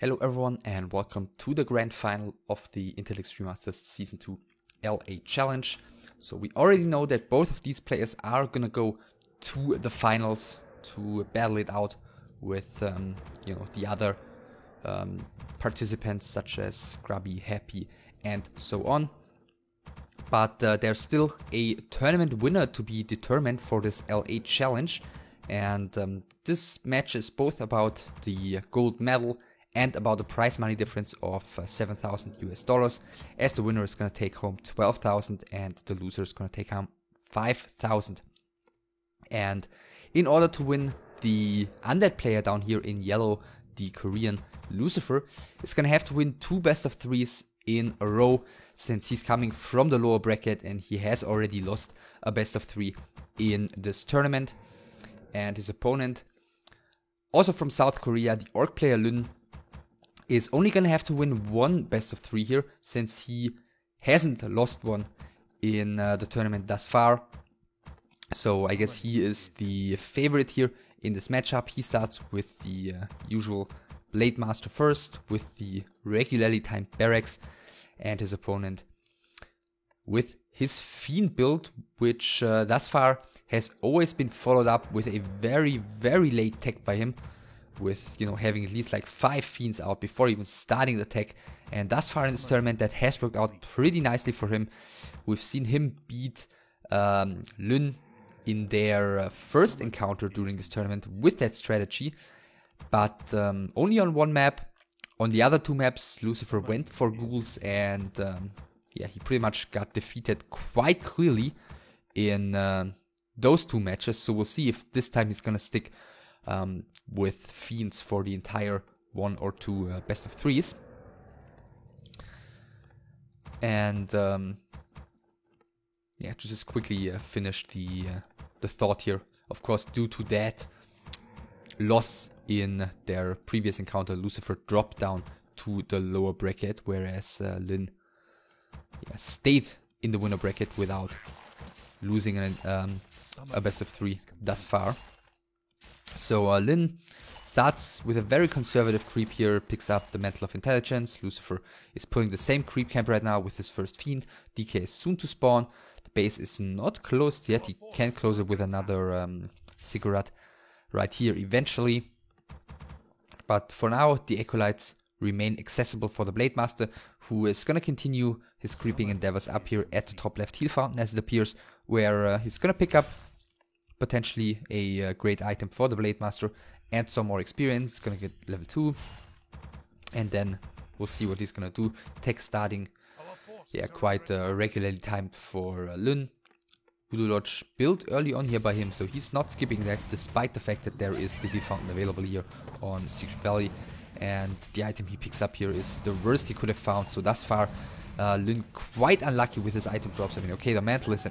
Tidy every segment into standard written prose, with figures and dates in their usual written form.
Hello everyone and welcome to the grand final of the Intel Extreme Masters Season 2 LA Challenge. So we already know that both of these players are gonna go to the finals to battle it out with the other participants such as Grubby, Happy and so on. But there's still a tournament winner to be determined for this LA Challenge, and this match is both about the gold medal and about the prize money difference of $7,000 US, as the winner is going to take home 12,000 and the loser is going to take home 5,000. And in order to win, the undead player down here in yellow, the Korean Lucifer, is going to have to win 2 best of 3s in a row, since he's coming from the lower bracket and he has already lost a best of 3 in this tournament. And his opponent, also from South Korea, the Orc player Lyn, is only going to have to win 1 best of 3 here, since he hasn't lost one in the tournament thus far. So I guess he is the favorite here in this matchup. He starts with the usual Blade Master first, with the regularly timed barracks, and his opponent with his Fiend build, which thus far has always been followed up with a very late tech by him, with having at least like 5 Fiends out before even starting the tech. And thus far in this tournament that has worked out pretty nicely for him. We've seen him beat Lyn in their first encounter during this tournament with that strategy, but only on one map. On the other 2 maps, Lucifer went for ghouls, and he pretty much got defeated quite clearly in those 2 matches. So we'll see if this time he's gonna stick with Fiends for the entire 1 or 2 best of 3s. And to just quickly finish the thought here. Of course, due to that loss in their previous encounter, Lucifer dropped down to the lower bracket, whereas Lyn stayed in the winner bracket without losing a best of 3 thus far. So Lyn starts with a very conservative creep here, picks up the Mantle of Intelligence. Lucifer is pulling the same creep camp right now with his first Fiend. DK is soon to spawn. The base is not closed yet. He can close it with another Ziggurat right here eventually. But for now, the Acolytes remain accessible for the Blade Master, who is going to continue his creeping endeavors up here at the top left heal fountain, as it appears, where he's going to pick up potentially a great item for the Blade Master and some more experience. Gonna get level 2, and then we'll see what he's gonna do. Tech starting quite regularly timed for Lyn. Voodoo Lodge built early on here by him, so he's not skipping that, despite the fact that there is the heal fountain available here on Secret Valley. And the item he picks up here is the worst he could have found. So thus far, Lyn quite unlucky with his item drops. I mean, okay, the Mantle is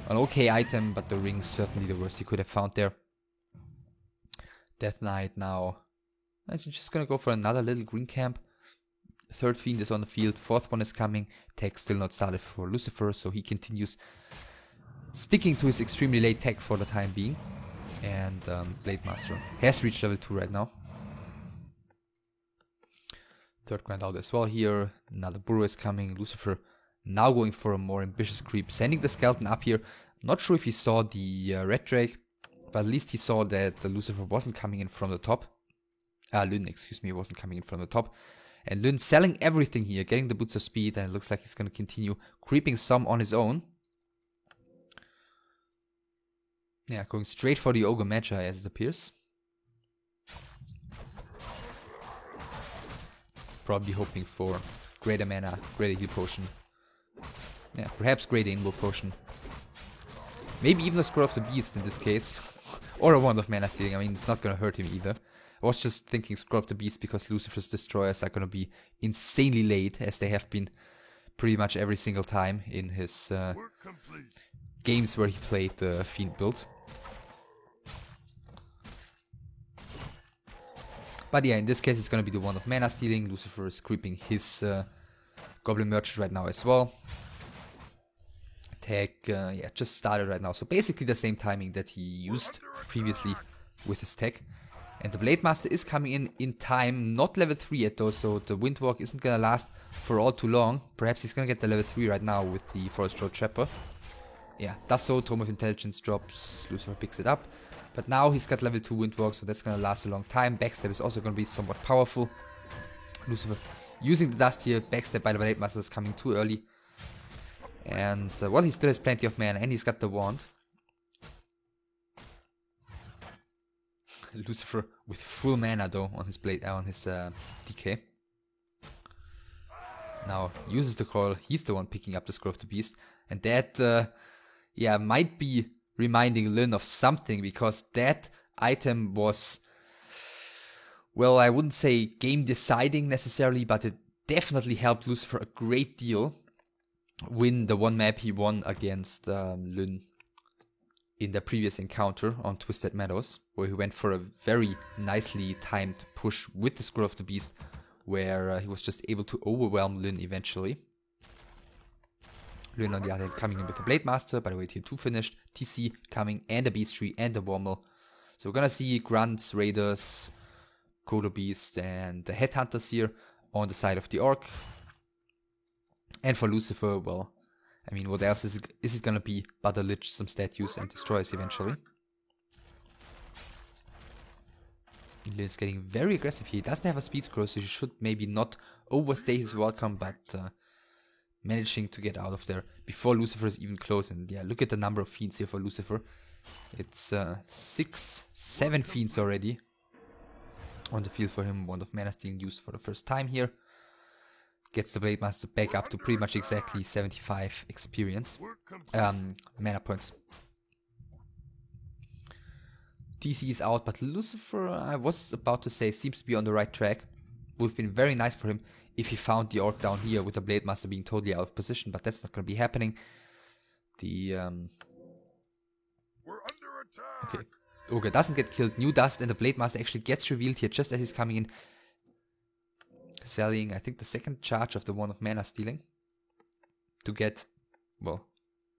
an okay item, but the ring certainly the worst he could have found there. Death Knight now is just gonna go for another little green camp. 3rd Fiend is on the field, 4th one is coming. Tech still not started for Lucifer, so he continues sticking to his extremely late tech for the time being. And Blade Master has reached level 2 right now. 3rd Grand out as well here. Another Burrow is coming. Lucifer now going for a more ambitious creep, sending the Skeleton up here. Not sure if he saw the Red Drake, but at least he saw that the Lucifer wasn't coming in from the top. Lyn, excuse me, wasn't coming in from the top. And Lyn selling everything here, getting the Boots of Speed, and it looks like he's going to continue creeping some on his own. Yeah, going straight for the Ogre Magi as it appears. Probably hoping for greater mana, greater heal potion. Yeah, perhaps greater invoke potion. Maybe even a Scroll of the Beast in this case. Or a Wand of Mana Stealing. I mean, it's not gonna hurt him either. I was just thinking Scroll of the Beast because Lucifer's Destroyers are gonna be insanely late, as they have been pretty much every single time in his games where he played the Fiend build. But yeah, in this case it's gonna be the Wand of Mana Stealing. Lucifer is creeping his Goblin Merchant right now as well. Tech, just started right now. So basically the same timing that he used previously with his tech. And the Blade Master is coming in time, not level 3 yet though, so the Windwalk isn't gonna last for all too long. Perhaps he's gonna get the level 3 right now with the Forest Road Trapper. Yeah, does so, Tome of Intelligence drops, Lucifer picks it up. But now he's got level 2 Windwalk, so that's gonna last a long time. Backstab is also gonna be somewhat powerful. Lucifer using the dust here, backstab by the Blade Master is coming too early. And, well, he still has plenty of mana, and he's got the wand. Lucifer with full mana though on his blade, on his DK. Now uses the coil. He's the one picking up the Scroll of the Beast, and that, yeah, might be reminding Lyn of something, because that item was, well, I wouldn't say game deciding necessarily, but it definitely helped Lucifer a great deal win the one map he won against Lyn in the previous encounter on Twisted Meadows, where he went for a very nicely timed push with the Scroll of the Beast, where he was just able to overwhelm Lyn eventually. Lyn on the other hand coming in with the Blade Master, by the way, tier 2 finished, TC coming, and the Beast Tree, and the Wormel. So we're gonna see Grunts, Raiders, Kodo Beast, and the Headhunters here on the side of the Orc. And for Lucifer, well, I mean, what else is it gonna be but a Lich, some statues, and destroys eventually. Lyn is getting very aggressive here. He doesn't have a speed scroll, so he should maybe not overstay his welcome, but managing to get out of there before Lucifer is even close. And yeah, look at the number of fiends here for Lucifer. It's 6, 7 fiends already on the field for him. Wand of Mana stealing used for the first time here. Gets the Blade Master back up to pretty much exactly 75 experience. Mana points. TC is out, but Lucifer, I was about to say, seems to be on the right track. Would have been very nice for him if he found the Orc down here with the Blade Master being totally out of position, but that's not going to be happening. The We're under attack. Okay, Ogre doesn't get killed. New dust, and the Blade Master actually gets revealed here just as he's coming in, selling, I think, the second charge of the Wand of Mana stealing to get, well,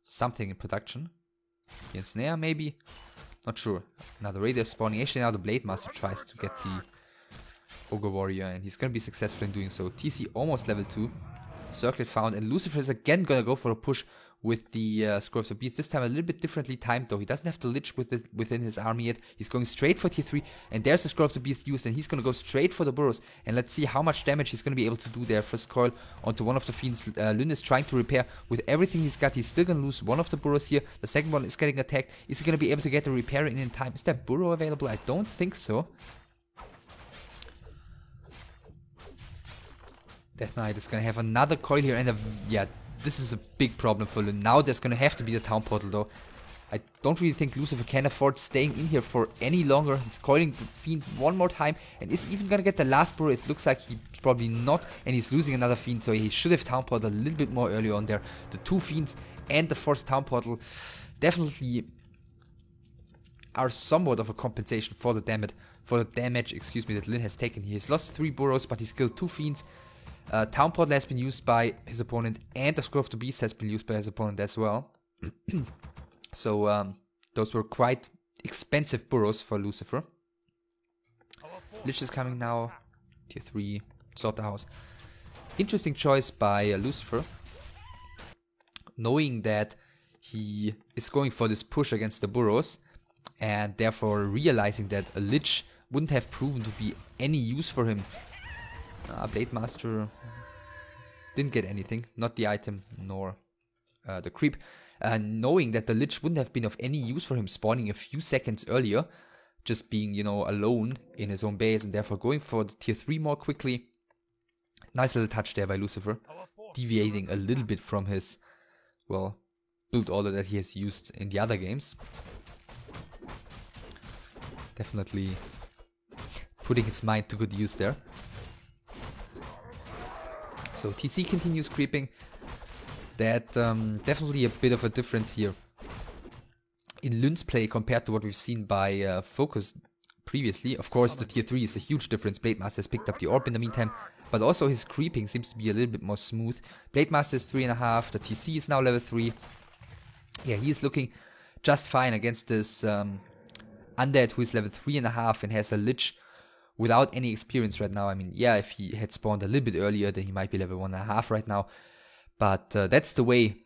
something in production. Here in Snare, maybe. Not sure. Now the Raider is spawning. Actually, now the Blade Master tries to get the Ogre Warrior, and he's gonna be successful in doing so. TC almost level 2. Circlet found, and Lucifer is again gonna go for a push with the Scroll of the Beast. This time a little bit differently timed though. He doesn't have the Lich within his army yet. He's going straight for tier 3, and there's the Scroll of the Beast used, and he's gonna go straight for the burrows. And let's see how much damage he's gonna be able to do there. First coil onto one of the fiends. Lyn is trying to repair with everything he's got. He's still gonna lose one of the burrows here. The second one is getting attacked. Is he gonna be able to get the repair in time? Is that burrow available? I don't think so. Death Knight is gonna have another coil here, and yeah, this is a big problem for Lyn. Now there's gonna have to be the town portal though. I don't really think Lucifer can afford staying in here for any longer. He's coiling the fiend one more time, and is even gonna get the last burrow. It looks like he's probably not, and he's losing another fiend, so he should have town portal a little bit more early on there. The 2 fiends and the forced town portal definitely are somewhat of a compensation for the damage, that Lyn has taken. He has lost 3 burrows, but he's killed 2 fiends. Town portal has been used by his opponent, and the Scroll of the Beast has been used by his opponent as well. So those were quite expensive burrows for Lucifer. Lich is coming now, tier 3, Slaughterhouse. Interesting choice by Lucifer, knowing that he is going for this push against the burrows, and therefore realizing that a Lich wouldn't have proven to be any use for him. Blade Master didn't get anything, not the item nor the creep. Knowing that the Lich wouldn't have been of any use for him, spawning a few seconds earlier, just being, you know, alone in his own base, and therefore going for the tier 3 more quickly. Nice little touch there by Lucifer, deviating a little bit from his, well, build order that he has used in the other games. Definitely putting his mind to good use there. So TC continues creeping. That definitely a bit of a difference here in Lyn's play compared to what we've seen by Focus previously. Of course, the tier 3 is a huge difference. Blade Master has picked up the orb in the meantime, but also his creeping seems to be a little bit more smooth. Blade Master is 3.5, the TC is now level 3. Yeah, he's looking just fine against this Undead, who is level 3.5 and has a Lich without any experience right now. I mean, yeah, if he had spawned a little bit earlier, then he might be level 1.5 right now. But that's the way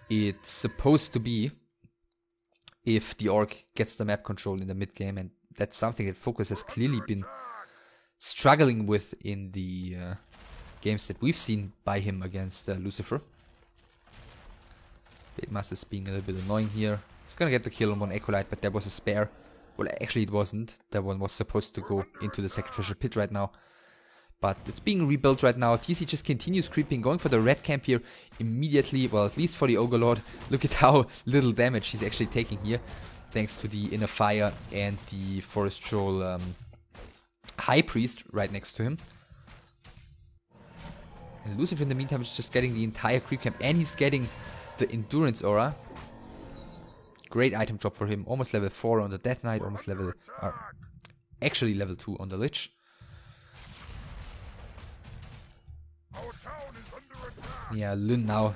it's supposed to be if the Orc gets the map control in the mid game, and that's something that Focus has clearly been struggling with in the games that we've seen by him against Lucifer. Blademaster's being a little bit annoying here. He's gonna get the kill on one Acolyte, but there was a spare. Well, actually it wasn't. That one was supposed to go into the Sacrificial Pit right now. But it's being rebuilt right now. TC just continues creeping, going for the red camp here immediately. Well, at least for the Ogre Lord. Look at how little damage he's actually taking here, thanks to the Inner Fire and the Forest Troll High Priest right next to him. And Lucifer in the meantime is just getting the entire creep camp, and he's getting the Endurance Aura. Great item drop for him. Almost level 4 on the Death Knight, almost level... actually level 2 on the Lich. Yeah, Lyn now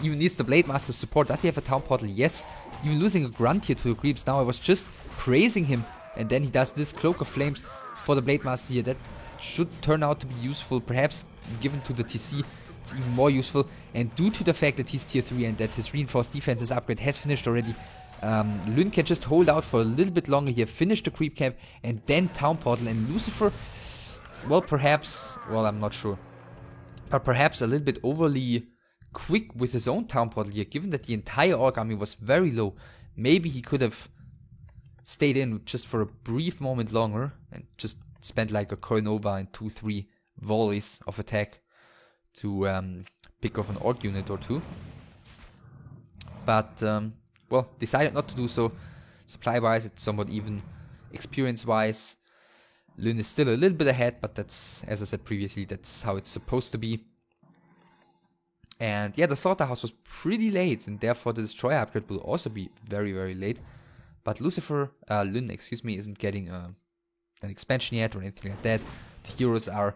even needs the Blademaster support. Does he have a Town Portal? Yes. Even losing a Grunt here to the creeps. Now I was just praising him, and then he does this Cloak of Flames for the Blademaster here. That should turn out to be useful. Perhaps given to the TC, it's even more useful. And due to the fact that he's tier 3 and that his Reinforced Defenses upgrade has finished already, Lyn can just hold out for a little bit longer here, finish the creep camp, and then Town Portal. And Lucifer, well, perhaps, well, I'm not sure, but perhaps a little bit overly quick with his own Town Portal here, given that the entire Orc army was very low. Maybe he could have stayed in just for a brief moment longer and just spent like a Coil Nova and 2-3 volleys of attack to pick off an Orc unit or two. But, well, decided not to do so. Supply-wise, it's somewhat even. Experience-wise, Lyn is still a little bit ahead, but that's, as I said previously, that's how it's supposed to be. And yeah, the Slaughterhouse was pretty late, and therefore the Destroyer upgrade will also be very, very late. But Lyn, excuse me, isn't getting an expansion yet or anything like that. The heroes are,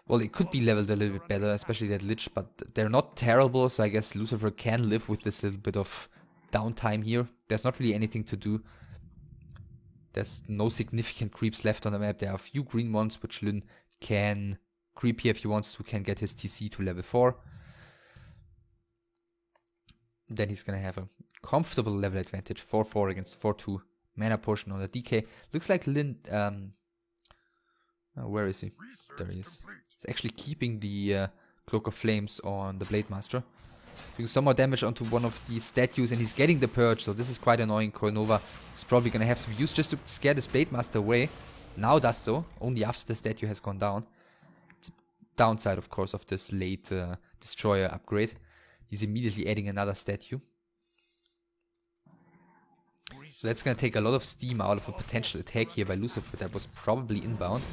well, they could be leveled a little bit better, especially that Lich, but they're not terrible, so I guess Lucifer can live with this little bit of downtime here. There's not really anything to do. There's no significant creeps left on the map. There are a few green ones, which Lyn can creep here if he wants to, can get his TC to level 4. Then he's gonna have a comfortable level advantage, 4-4 against 4-2 mana potion on the DK. Looks like Lyn, where is he? There he is. He's actually keeping the Cloak of Flames on the Blademaster, doing some more damage onto one of these statues, and he's getting the Purge, so this is quite annoying. Coil Nova is probably gonna have to be used just to scare this Blademaster away. Now does so, only after the statue has gone down. It's a downside, of course, of this late Destroyer upgrade. He's immediately adding another statue. So that's gonna take a lot of steam out of a potential attack here by Lucifer that was probably inbound.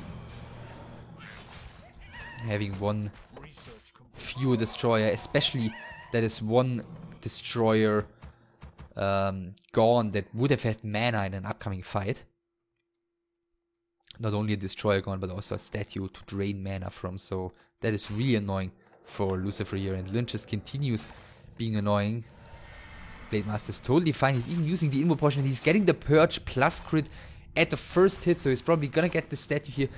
Having one fewer Destroyer, especially that is one Destroyer gone that would have had mana in an upcoming fight. Not only a Destroyer gone, but also a statue to drain mana from, so that is really annoying for Lucifer here, and Lyn just continues being annoying. Blademaster is totally fine, he's even using the Invo Potion, and he's getting the Purge plus crit at the first hit, so he's probably gonna get the statue here.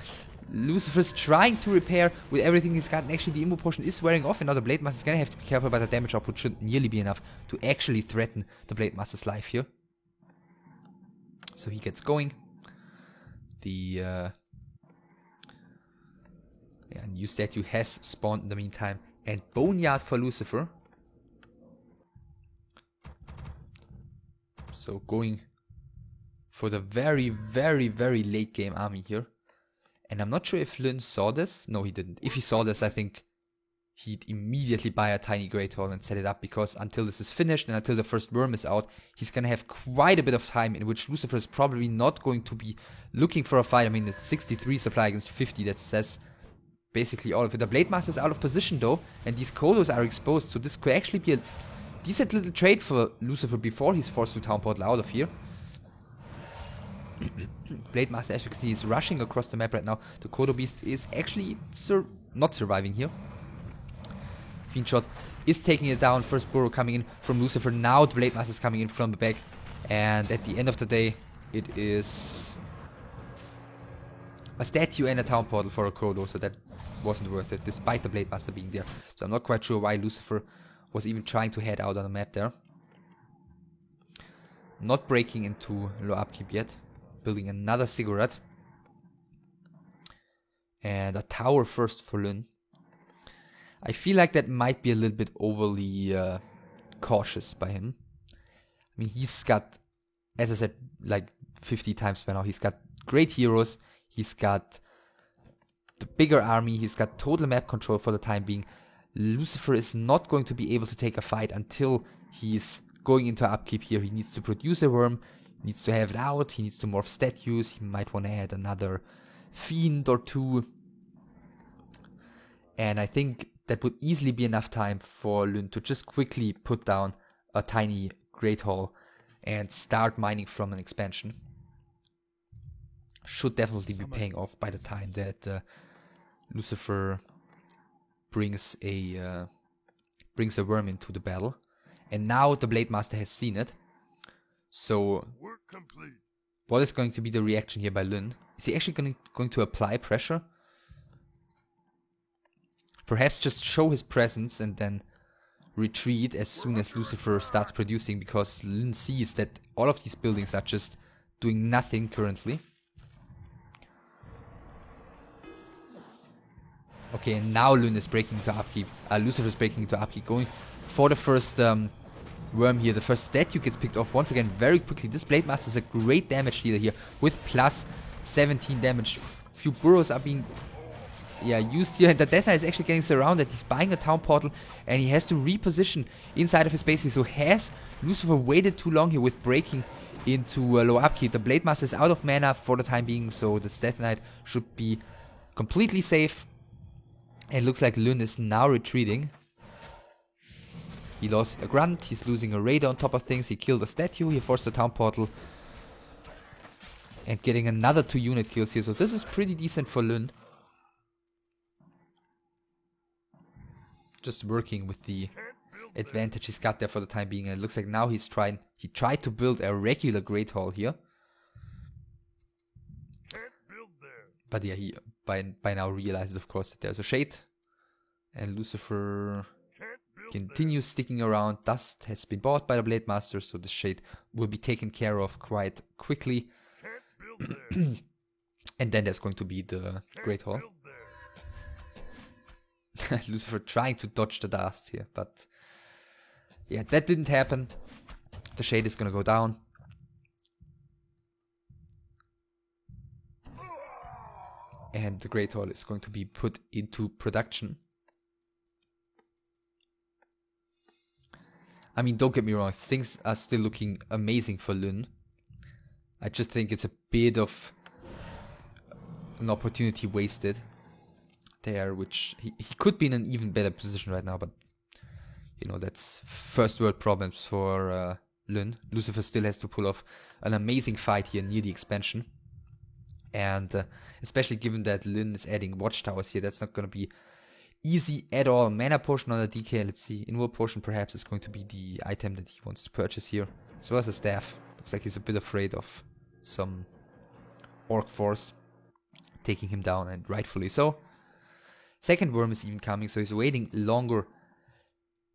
Lucifer's trying to repair with everything he's got, and actually the Invo Potion is wearing off, and now the Blademaster's gonna have to be careful, but the damage output shouldn't nearly be enough to actually threaten the Blademaster's life here. So he gets going. The new statue has spawned in the meantime, and Boneyard for Lucifer. So going for the very, very, very late game army here. And I'm not sure if Lyn saw this. No, he didn't. If he saw this, I think he'd immediately buy a tiny Great Hall and set it up, because until this is finished and until the first worm is out, he's gonna have quite a bit of time in which Lucifer is probably not going to be looking for a fight. I mean, it's 63 supply against 50, that says basically all of it. The Blademaster is out of position though, and these Kolos are exposed, so this could actually be a decent little trade for Lucifer before he's forced to Town Portal out of here. Blademaster, as we can see, is rushing across the map right now. The Kodo Beast is actually not surviving here. Fiend Shot is taking it down. First burrow coming in from Lucifer. Now the Blademaster is coming in from the back. And at the end of the day, it is a statue and a town portal for a Crowlow, so that wasn't worth it, despite the Blade Master being there. So I'm not quite sure why Lucifer was even trying to head out on the map there. Not breaking into low upkeep yet. Building another Ziggurat. And a tower first for Lyn. I feel like that might be a little bit overly cautious by him. I mean, he's got, as I said, like 50 times by now, he's got great heroes. He's got the bigger army. He's got total map control for the time being. Lucifer is not going to be able to take a fight until he's going into upkeep here. He needs to produce a worm. He needs to have it out. He needs to morph statues. He might want to add another fiend or two. And I think that would easily be enough time for Lyn to just quickly put down a tiny Great Hall and start mining from an expansion. Should definitely be paying off by the time that Lucifer brings a worm into the battle. And now the Blade Master has seen it. So what is going to be the reaction here by Lyn? Is he actually going to apply pressure? Perhaps just show his presence and then retreat as soon as Lucifer starts producing, because Lyn sees that all of these buildings are just doing nothing currently. Okay, and now Lyn is breaking into upkeep. Lucifer is breaking into upkeep, going for the first worm here. The first statue gets picked off once again very quickly. This Blade Master is a great damage dealer here with plus 17 damage. Few burrows are being used here, and the Death Knight is actually getting surrounded. He's buying a town portal and he has to reposition inside of his base. So has Lucifer waited too long here with breaking into low upkeep? The Blade Master is out of mana for the time being, so the Death Knight should be completely safe. And it looks like Lyn is now retreating. He lost a grunt, he's losing a raider on top of things, he killed a statue, he forced a town portal. And getting another 2 unit kills here, so this is pretty decent for Lyn. Just working with the advantage he's got there for the time being, and it looks like now he tried to build a regular Great Hall here. But yeah, he by now realizes, of course, that there's a shade. And Lucifer continues sticking around. Dust has been bought by the Blade Master, so the shade will be taken care of quite quickly. And then there's going to be the Great Hall. Lucifer trying to dodge the dust here, but yeah, that didn't happen. The shade is gonna go down. And the Great Hall is going to be put into production. I mean, don't get me wrong, things are still looking amazing for Lyn. I just think it's a bit of an opportunity wasted there, which he could be in an even better position right now, but you know, that's first world problems for Lyn. Lucifer still has to pull off an amazing fight here near the expansion. And especially given that Lyn is adding watchtowers here, that's not going to be easy at all. Mana potion on the DK, let's see. Inward potion perhaps is going to be the item that he wants to purchase here, as well as a staff. Looks like he's a bit afraid of some orc force taking him down, and rightfully so. Second worm is even coming, so he's waiting longer.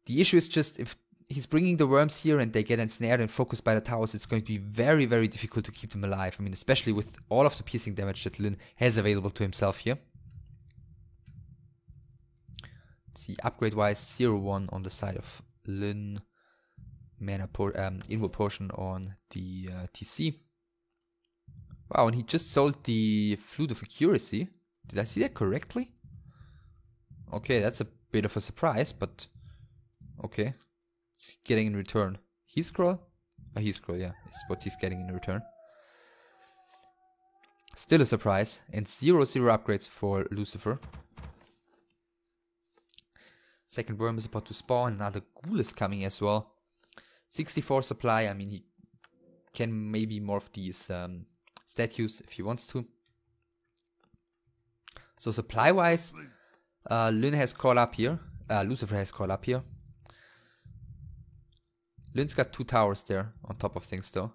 The issue is just if he's bringing the worms here and they get ensnared and focused by the towers, it's going to be very, very difficult to keep them alive. I mean, especially with all of the piercing damage that Lyn has available to himself here. Let's see, upgrade-wise, 0-1 on the side of Lyn. Inward potion on the TC. Wow, and he just sold the Flute of Accuracy. Did I see that correctly? Okay, that's a bit of a surprise, but okay. What's he getting in return? Heat scroll? Heat scroll, yeah. It's what he's getting in return. Still a surprise. And 0-0 upgrades for Lucifer. Second worm is about to spawn. Another ghoul is coming as well. 64 supply. I mean, he can maybe morph these statues if he wants to. So supply-wise, Lyn has caught up here. Lucifer has caught up here. Lyn's got 2 towers there on top of things though.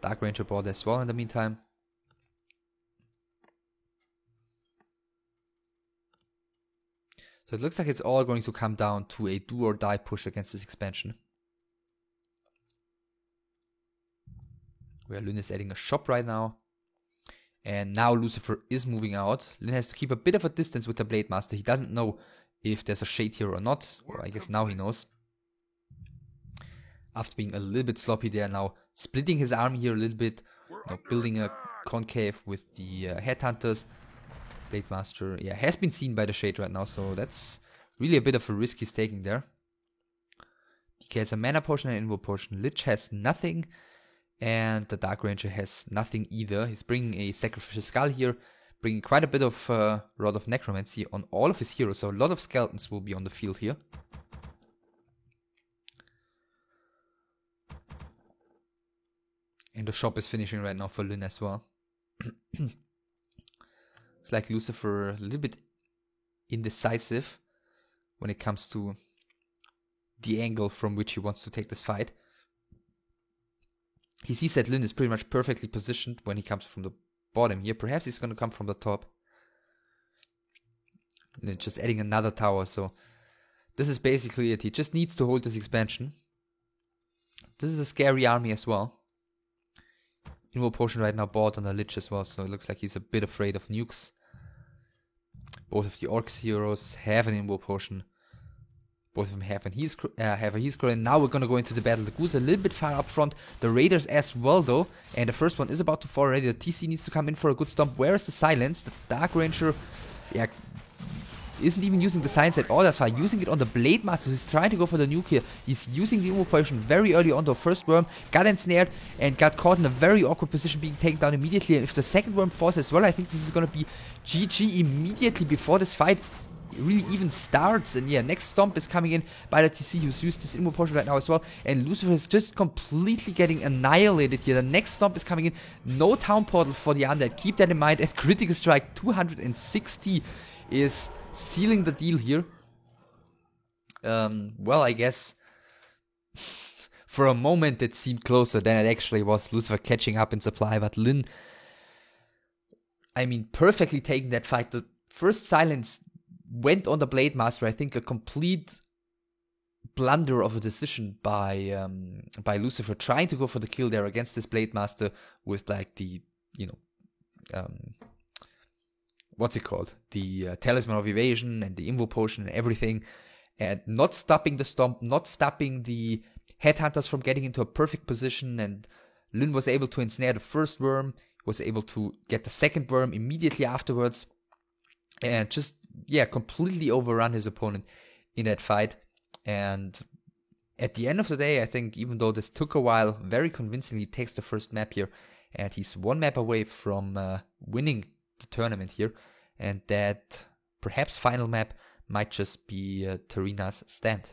Dark Ranger board as well in the meantime. So it looks like it's all going to come down to a do or die push against this expansion. Where Lyn is adding a shop right now. And now Lucifer is moving out. Lyn has to keep a bit of a distance with the Blade Master. He doesn't know if there's a shade here or not. Well, I guess now he knows. After being a little bit sloppy there, now splitting his army here a little bit. Building a concave with the Headhunters. Blade Master, yeah, has been seen by the shade right now, so that's really a bit of a risk he's taking there. DK has a mana potion and an invo potion. Lich has nothing, and the Dark Ranger has nothing either. He's bringing a Sacrificial Skull here, bringing quite a bit of Rod of Necromancy on all of his heroes, so a lot of skeletons will be on the field here. And the shop is finishing right now for Lyn as well. It's like Lucifer a little bit indecisive when it comes to the angle from which he wants to take this fight. He sees that Lyn is pretty much perfectly positioned when he comes from the bottom here. Perhaps he's going to come from the top. And just adding another tower, so this is basically it. He just needs to hold this expansion. This is a scary army as well. Invo Potion right now bought on the Lich as well, so it looks like he's a bit afraid of nukes. Both of the Orcs heroes have an Invo Potion. Both of them have a Heat Scroll, and now we're gonna go into the battle. The Ghouls a little bit far up front, the Raiders as well though, and the first one is about to fall already. The TC needs to come in for a good stomp. Where is the Silence? The Dark Ranger, yeah, isn't even using the Silence at all. That's why using it on the Blade Master. He's trying to go for the nuke here. He's using the Invo Potion very early on. The first worm got ensnared and got caught in a very awkward position, being taken down immediately. And if the second worm falls as well, I think this is gonna be GG immediately before this fight really even starts. And yeah, next stomp is coming in by the TC, who's used this Invo Potion right now as well. And Lucifer is just completely getting annihilated here. The next stomp is coming in. No Town Portal for the Undead. Keep that in mind. At Critical Strike 260 is sealing the deal here. Well, I guess for a moment it seemed closer than it actually was. Lucifer catching up in supply, but Lyn, I mean, perfectly taking that fight. The first Silence went on the Blade Master. I think a complete blunder of a decision by Lucifer, trying to go for the kill there against this Blade Master with like the, you know, what's it called? The Talisman of Evasion and the Invo Potion and everything, and not stopping the stomp, not stopping the Headhunters from getting into a perfect position. And Lyn was able to ensnare the first worm, was able to get the second worm immediately afterwards, and just, yeah, completely overrun his opponent in that fight. And at the end of the day, I think, even though this took a while, very convincingly takes the first map here, and he's one map away from winning the tournament here. And that perhaps final map might just be Tarina's stand.